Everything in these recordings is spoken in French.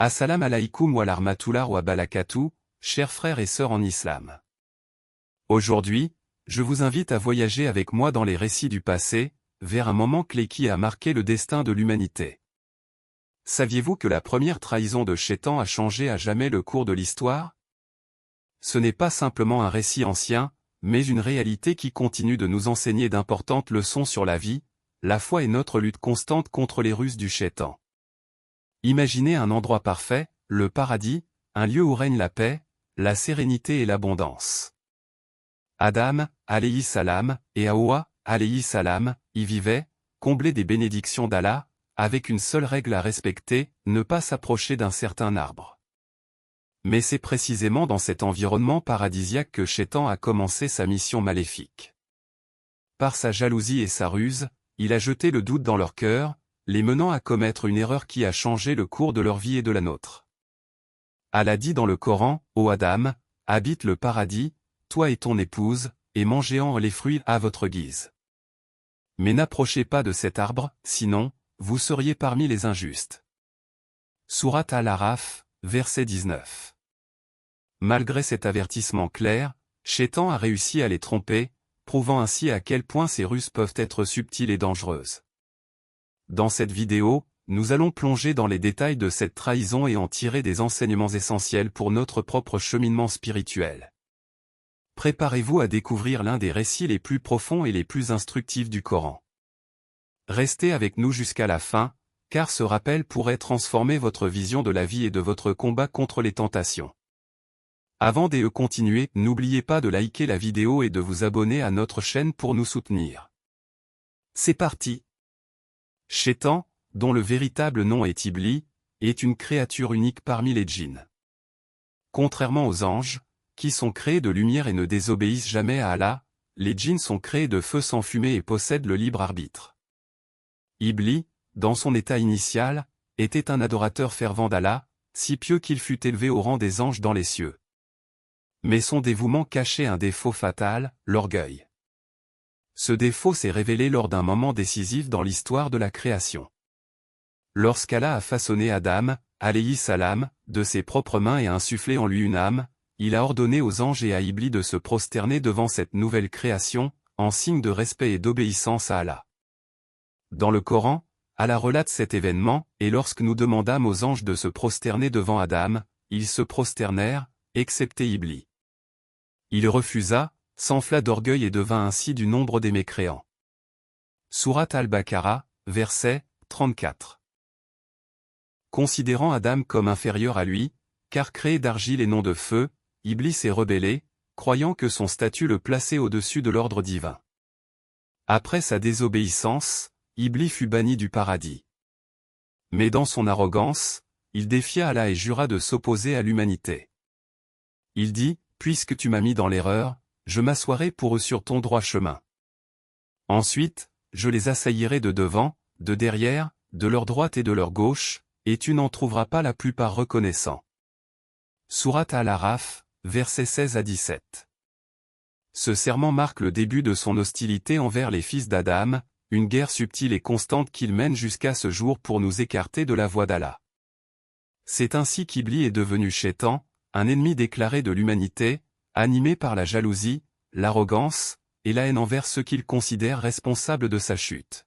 Assalamu alaikum wa rahmatullah wa barakatuh, chers frères et sœurs en islam. Aujourd'hui, je vous invite à voyager avec moi dans les récits du passé, vers un moment clé qui a marqué le destin de l'humanité. Saviez-vous que la première trahison de Shaitan a changé à jamais le cours de l'histoire? Ce n'est pas simplement un récit ancien, mais une réalité qui continue de nous enseigner d'importantes leçons sur la vie, la foi et notre lutte constante contre les ruses du Shaitan. Imaginez un endroit parfait, le paradis, un lieu où règne la paix, la sérénité et l'abondance. Adam, alayhi salam, et Hawa, alayhi salam, y vivaient, comblés des bénédictions d'Allah, avec une seule règle à respecter, ne pas s'approcher d'un certain arbre. Mais c'est précisément dans cet environnement paradisiaque que Shaitan a commencé sa mission maléfique. Par sa jalousie et sa ruse, il a jeté le doute dans leur cœur, les menant à commettre une erreur qui a changé le cours de leur vie et de la nôtre. Allah dit dans le Coran, « Ô Adam, habite le paradis, toi et ton épouse, et mangez-en les fruits à votre guise. Mais n'approchez pas de cet arbre, sinon, vous seriez parmi les injustes. » Sourate Al-Araf, verset 19. Malgré cet avertissement clair, Shaitan a réussi à les tromper, prouvant ainsi à quel point ces ruses peuvent être subtiles et dangereuses. Dans cette vidéo, nous allons plonger dans les détails de cette trahison et en tirer des enseignements essentiels pour notre propre cheminement spirituel. Préparez-vous à découvrir l'un des récits les plus profonds et les plus instructifs du Coran. Restez avec nous jusqu'à la fin, car ce rappel pourrait transformer votre vision de la vie et de votre combat contre les tentations. Avant de continuer, n'oubliez pas de liker la vidéo et de vous abonner à notre chaîne pour nous soutenir. C'est parti! Shaitan, dont le véritable nom est Iblis, est une créature unique parmi les djinns. Contrairement aux anges, qui sont créés de lumière et ne désobéissent jamais à Allah, les djinns sont créés de feu sans fumée et possèdent le libre arbitre. Iblis, dans son état initial, était un adorateur fervent d'Allah, si pieux qu'il fut élevé au rang des anges dans les cieux. Mais son dévouement cachait un défaut fatal, l'orgueil. Ce défaut s'est révélé lors d'un moment décisif dans l'histoire de la création. Lorsqu'Allah a façonné Adam, alayhi salam, de ses propres mains et a insufflé en lui une âme, il a ordonné aux anges et à Iblis de se prosterner devant cette nouvelle création, en signe de respect et d'obéissance à Allah. Dans le Coran, Allah relate cet événement, et lorsque nous demandâmes aux anges de se prosterner devant Adam, ils se prosternèrent, excepté Iblis. Il refusa, s'enfla d'orgueil et devint ainsi du nombre des mécréants. Sourate Al-Baqarah, verset 34. Considérant Adam comme inférieur à lui, car créé d'argile et non de feu, Iblis s'est rebellé, croyant que son statut le plaçait au-dessus de l'ordre divin. Après sa désobéissance, Iblis fut banni du paradis. Mais dans son arrogance, il défia Allah et jura de s'opposer à l'humanité. Il dit, « Puisque tu m'as mis dans l'erreur, je m'assoirai pour eux sur ton droit chemin. Ensuite, je les assaillirai de devant, de derrière, de leur droite et de leur gauche, et tu n'en trouveras pas la plupart reconnaissants. » Sourate Al-Araf, versets 16 à 17. Ce serment marque le début de son hostilité envers les fils d'Adam, une guerre subtile et constante qu'il mène jusqu'à ce jour pour nous écarter de la voie d'Allah. C'est ainsi qu'Iblis est devenu Shaitan, un ennemi déclaré de l'humanité, animé par la jalousie, l'arrogance, et la haine envers ceux qu'il considère responsables de sa chute.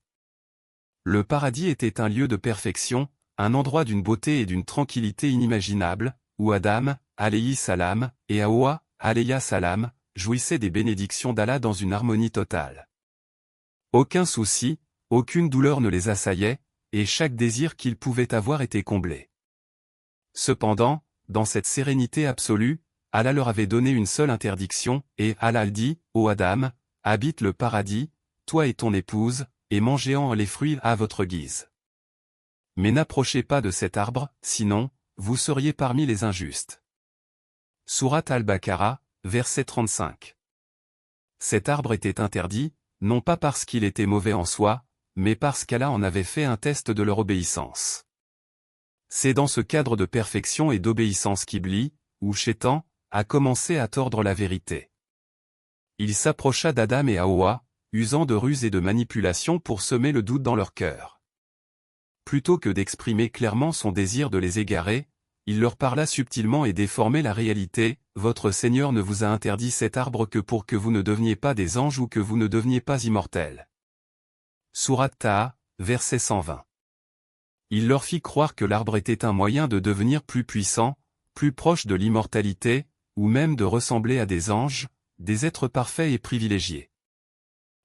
Le paradis était un lieu de perfection, un endroit d'une beauté et d'une tranquillité inimaginables, où Adam, alayhi salam, et Hawa, alayha salam, jouissaient des bénédictions d'Allah dans une harmonie totale. Aucun souci, aucune douleur ne les assaillait, et chaque désir qu'ils pouvaient avoir était comblé. Cependant, dans cette sérénité absolue, Allah leur avait donné une seule interdiction, et Allah dit, « Ô Adam, habite le paradis, toi et ton épouse, et mangez-en les fruits à votre guise. Mais n'approchez pas de cet arbre, sinon, vous seriez parmi les injustes. » Sourate Al-Baqarah, verset 35. Cet arbre était interdit, non pas parce qu'il était mauvais en soi, mais parce qu'Allah en avait fait un test de leur obéissance. C'est dans ce cadre de perfection et d'obéissance qu'Iblis, ou Shaitan, a commencé à tordre la vérité. Il s'approcha d'Adam et Hawa, usant de ruses et de manipulations pour semer le doute dans leur cœur. Plutôt que d'exprimer clairement son désir de les égarer, il leur parla subtilement et déformait la réalité, « Votre Seigneur ne vous a interdit cet arbre que pour que vous ne deveniez pas des anges ou que vous ne deveniez pas immortels. » Sourate Taha, verset 120. Il leur fit croire que l'arbre était un moyen de devenir plus puissant, plus proche de l'immortalité, ou même de ressembler à des anges, des êtres parfaits et privilégiés.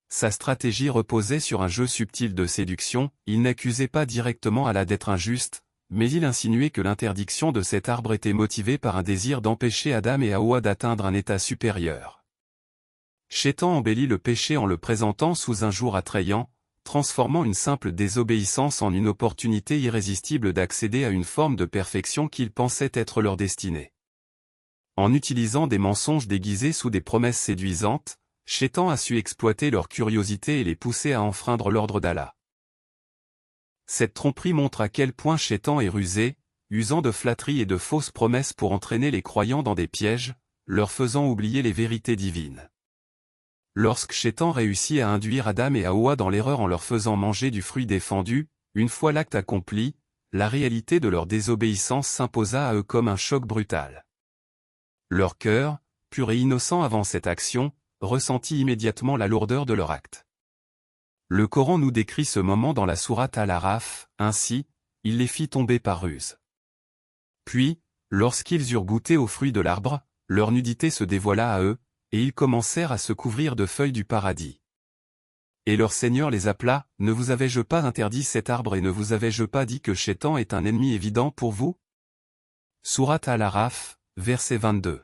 Sa stratégie reposait sur un jeu subtil de séduction, il n'accusait pas directement Allah d'être injuste, mais il insinuait que l'interdiction de cet arbre était motivée par un désir d'empêcher Adam et Hawa d'atteindre un état supérieur. Shaitan embellit le péché en le présentant sous un jour attrayant, transformant une simple désobéissance en une opportunité irrésistible d'accéder à une forme de perfection qu'il pensait être leur destinée. En utilisant des mensonges déguisés sous des promesses séduisantes, Shaitan a su exploiter leur curiosité et les pousser à enfreindre l'ordre d'Allah. Cette tromperie montre à quel point Shaitan est rusé, usant de flatteries et de fausses promesses pour entraîner les croyants dans des pièges, leur faisant oublier les vérités divines. Lorsque Shaitan réussit à induire Adam et Hawa dans l'erreur en leur faisant manger du fruit défendu, une fois l'acte accompli, la réalité de leur désobéissance s'imposa à eux comme un choc brutal. Leur cœur, pur et innocent avant cette action, ressentit immédiatement la lourdeur de leur acte. Le Coran nous décrit ce moment dans la sourate Al-Araf, ainsi, il les fit tomber par ruse. Puis, lorsqu'ils eurent goûté au fruit de l'arbre, leur nudité se dévoila à eux, et ils commencèrent à se couvrir de feuilles du paradis. Et leur Seigneur les appela, « Ne vous avais-je pas interdit cet arbre et ne vous avais-je pas dit que Shaitan est un ennemi évident pour vous ?» Sourate Al-Araf, verset 22.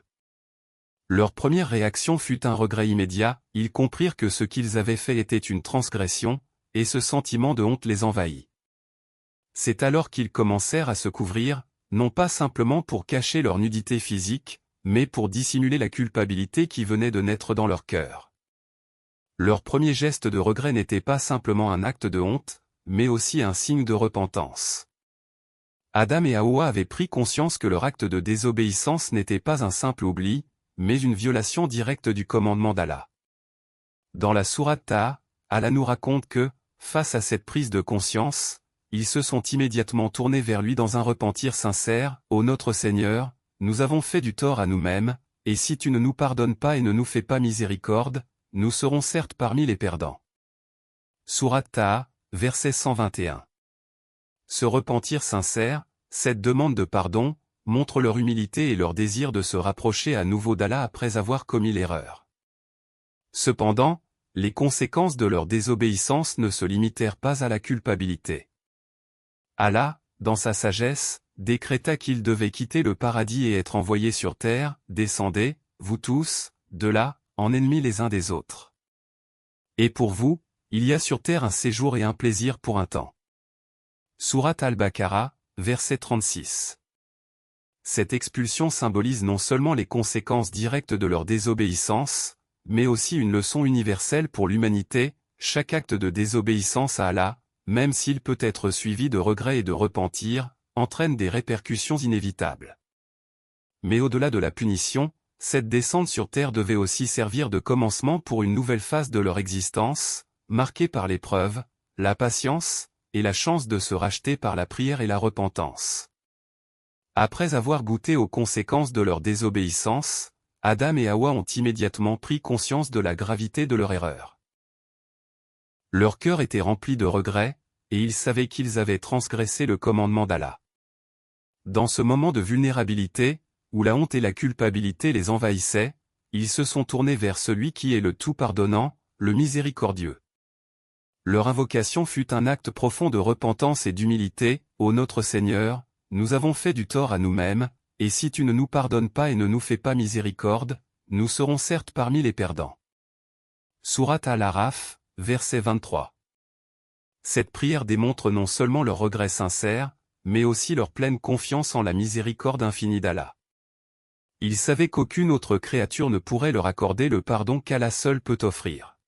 Leur première réaction fut un regret immédiat, ils comprirent que ce qu'ils avaient fait était une transgression, et ce sentiment de honte les envahit. C'est alors qu'ils commencèrent à se couvrir, non pas simplement pour cacher leur nudité physique, mais pour dissimuler la culpabilité qui venait de naître dans leur cœur. Leur premier geste de regret n'était pas simplement un acte de honte, mais aussi un signe de repentance. Adam et Hawa avaient pris conscience que leur acte de désobéissance n'était pas un simple oubli, mais une violation directe du commandement d'Allah. Dans la sourate Taha, Allah nous raconte que, face à cette prise de conscience, ils se sont immédiatement tournés vers lui dans un repentir sincère, « Ô notre Seigneur, nous avons fait du tort à nous-mêmes, et si tu ne nous pardonnes pas et ne nous fais pas miséricorde, nous serons certes parmi les perdants. » Sourate Taha, verset 121. Ce repentir sincère, cette demande de pardon, montre leur humilité et leur désir de se rapprocher à nouveau d'Allah après avoir commis l'erreur. Cependant, les conséquences de leur désobéissance ne se limitèrent pas à la culpabilité. Allah, dans sa sagesse, décréta qu'ils devaient quitter le paradis et être envoyés sur terre, « Descendez, vous tous, de là, en ennemis les uns des autres. Et pour vous, il y a sur terre un séjour et un plaisir pour un temps. » Sourate Al-Baqarah, verset 36. Cette expulsion symbolise non seulement les conséquences directes de leur désobéissance, mais aussi une leçon universelle pour l'humanité, chaque acte de désobéissance à Allah, même s'il peut être suivi de regrets et de repentir, entraîne des répercussions inévitables. Mais au-delà de la punition, cette descente sur terre devait aussi servir de commencement pour une nouvelle phase de leur existence, marquée par l'épreuve, la patience, et la chance de se racheter par la prière et la repentance. Après avoir goûté aux conséquences de leur désobéissance, Adam et Hawa ont immédiatement pris conscience de la gravité de leur erreur. Leur cœur était rempli de regrets, et ils savaient qu'ils avaient transgressé le commandement d'Allah. Dans ce moment de vulnérabilité, où la honte et la culpabilité les envahissaient, ils se sont tournés vers celui qui est le tout-pardonnant, le miséricordieux. Leur invocation fut un acte profond de repentance et d'humilité, « Ô notre Seigneur, nous avons fait du tort à nous-mêmes, et si tu ne nous pardonnes pas et ne nous fais pas miséricorde, nous serons certes parmi les perdants. » Sourate Al-Araf, verset 23. Cette prière démontre non seulement leur regret sincère, mais aussi leur pleine confiance en la miséricorde infinie d'Allah. Ils savaient qu'aucune autre créature ne pourrait leur accorder le pardon qu'Allah seul peut offrir.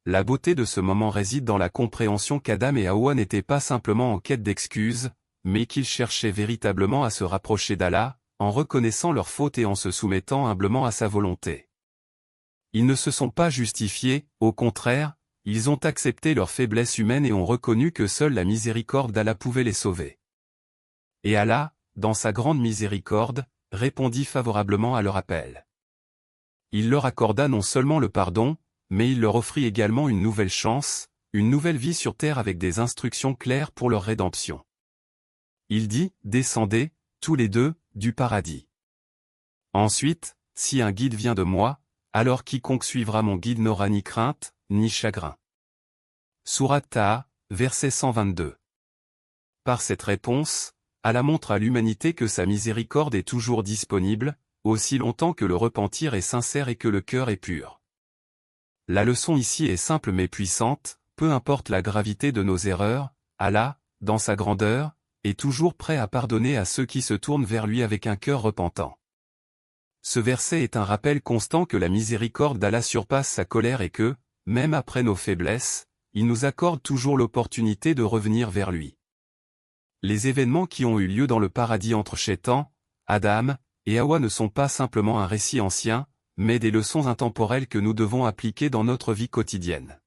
La beauté de ce moment réside dans la compréhension qu'Adam et Hawa n'étaient pas simplement en quête d'excuses, mais qu'ils cherchaient véritablement à se rapprocher d'Allah, en reconnaissant leurs fautes et en se soumettant humblement à sa volonté. Ils ne se sont pas justifiés, au contraire, ils ont accepté leur faiblesse humaine et ont reconnu que seule la miséricorde d'Allah pouvait les sauver. Et Allah, dans sa grande miséricorde, répondit favorablement à leur appel. Il leur accorda non seulement le pardon, mais il leur offrit également une nouvelle chance, une nouvelle vie sur terre avec des instructions claires pour leur rédemption. Il dit, « Descendez, tous les deux, du paradis. Ensuite, si un guide vient de moi, alors quiconque suivra mon guide n'aura ni crainte, ni chagrin. » Sourate Taha, verset 122. Par cette réponse, Allah montre à l'humanité que sa miséricorde est toujours disponible, aussi longtemps que le repentir est sincère et que le cœur est pur. La leçon ici est simple mais puissante, peu importe la gravité de nos erreurs, Allah, dans sa grandeur, est toujours prêt à pardonner à ceux qui se tournent vers lui avec un cœur repentant. Ce verset est un rappel constant que la miséricorde d'Allah surpasse sa colère et que, même après nos faiblesses, il nous accorde toujours l'opportunité de revenir vers lui. Les événements qui ont eu lieu dans le paradis entre Shaitan, Adam et Hawa ne sont pas simplement un récit ancien, mais des leçons intemporelles que nous devons appliquer dans notre vie quotidienne.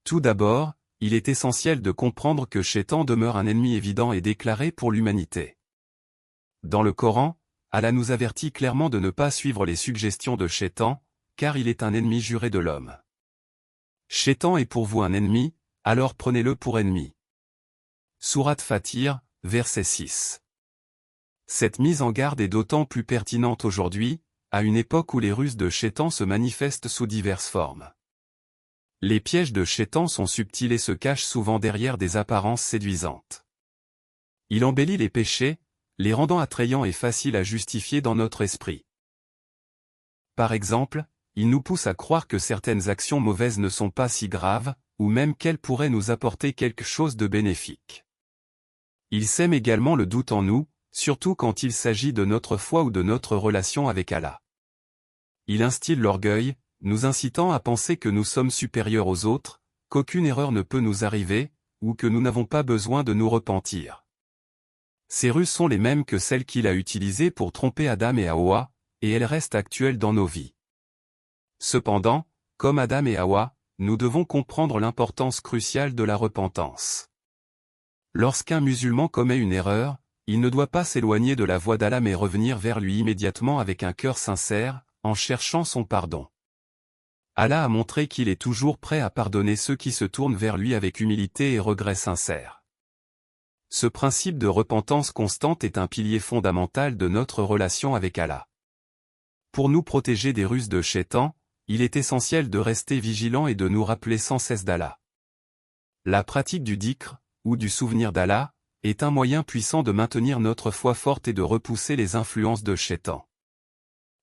Tout d'abord, il est essentiel de comprendre que Shaitan demeure un ennemi évident et déclaré pour l'humanité. Dans le Coran, Allah nous avertit clairement de ne pas suivre les suggestions de Shaitan, car il est un ennemi juré de l'homme. Shaitan est pour vous un ennemi, alors prenez-le pour ennemi. Sourate Fatir, verset 6. Cette mise en garde est d'autant plus pertinente aujourd'hui, à une époque où les ruses de Shaitan se manifestent sous diverses formes. Les pièges de Shaitan sont subtils et se cachent souvent derrière des apparences séduisantes. Il embellit les péchés, les rendant attrayants et faciles à justifier dans notre esprit. Par exemple, il nous pousse à croire que certaines actions mauvaises ne sont pas si graves, ou même qu'elles pourraient nous apporter quelque chose de bénéfique. Il sème également le doute en nous, surtout quand il s'agit de notre foi ou de notre relation avec Allah. Il instille l'orgueil, nous incitant à penser que nous sommes supérieurs aux autres, qu'aucune erreur ne peut nous arriver, ou que nous n'avons pas besoin de nous repentir. Ces ruses sont les mêmes que celles qu'il a utilisées pour tromper Adam et Hawa, et elles restent actuelles dans nos vies. Cependant, comme Adam et Hawa, nous devons comprendre l'importance cruciale de la repentance. Lorsqu'un musulman commet une erreur, il ne doit pas s'éloigner de la voie d'Allah mais revenir vers lui immédiatement avec un cœur sincère, en cherchant son pardon. Allah a montré qu'il est toujours prêt à pardonner ceux qui se tournent vers lui avec humilité et regret sincère. Ce principe de repentance constante est un pilier fondamental de notre relation avec Allah. Pour nous protéger des ruses de Shaitan, il est essentiel de rester vigilant et de nous rappeler sans cesse d'Allah. La pratique du dhikr, ou du souvenir d'Allah, est un moyen puissant de maintenir notre foi forte et de repousser les influences de Shaitan.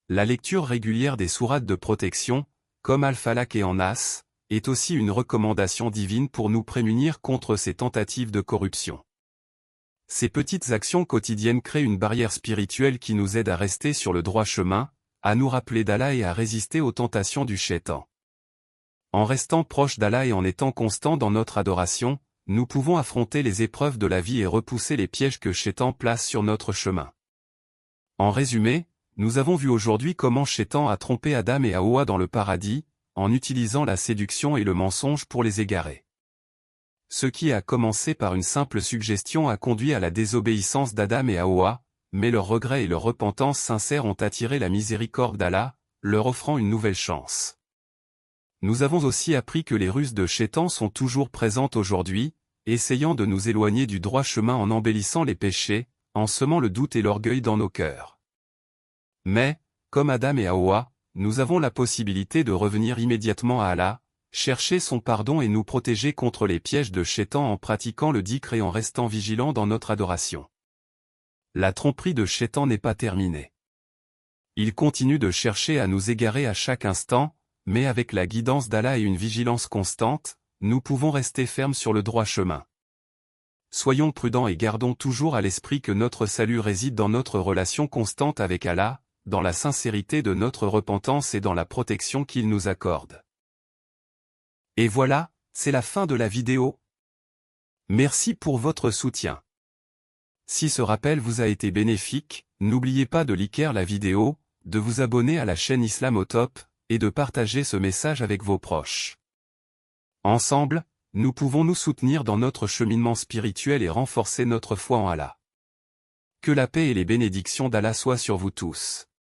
La lecture régulière des sourates de protection, comme Al-Falaq et An-Nas, est aussi une recommandation divine pour nous prémunir contre ces tentatives de corruption. Ces petites actions quotidiennes créent une barrière spirituelle qui nous aide à rester sur le droit chemin, à nous rappeler d'Allah et à résister aux tentations du Shaitan. En restant proche d'Allah et en étant constant dans notre adoration, nous pouvons affronter les épreuves de la vie et repousser les pièges que Shaitan place sur notre chemin. En résumé, nous avons vu aujourd'hui comment Shaitan a trompé Adam et Hawa dans le paradis, en utilisant la séduction et le mensonge pour les égarer. Ce qui a commencé par une simple suggestion a conduit à la désobéissance d'Adam et Hawa, mais leur regret et leur repentance sincère ont attiré la miséricorde d'Allah, leur offrant une nouvelle chance. Nous avons aussi appris que les ruses de Shaitan sont toujours présentes aujourd'hui, essayant de nous éloigner du droit chemin en embellissant les péchés, en semant le doute et l'orgueil dans nos cœurs. Mais, comme Adam et Hawa, nous avons la possibilité de revenir immédiatement à Allah, chercher son pardon et nous protéger contre les pièges de Shaitan en pratiquant le dhikr et en restant vigilants dans notre adoration. La tromperie de Shaitan n'est pas terminée. Il continue de chercher à nous égarer à chaque instant, mais avec la guidance d'Allah et une vigilance constante, nous pouvons rester fermes sur le droit chemin. Soyons prudents et gardons toujours à l'esprit que notre salut réside dans notre relation constante avec Allah, dans la sincérité de notre repentance et dans la protection qu'il nous accorde. Et voilà, c'est la fin de la vidéo. Merci pour votre soutien. Si ce rappel vous a été bénéfique, n'oubliez pas de liker la vidéo, de vous abonner à la chaîne Islam au Top, et de partager ce message avec vos proches. Ensemble, nous pouvons nous soutenir dans notre cheminement spirituel et renforcer notre foi en Allah. Que la paix et les bénédictions d'Allah soient sur vous tous.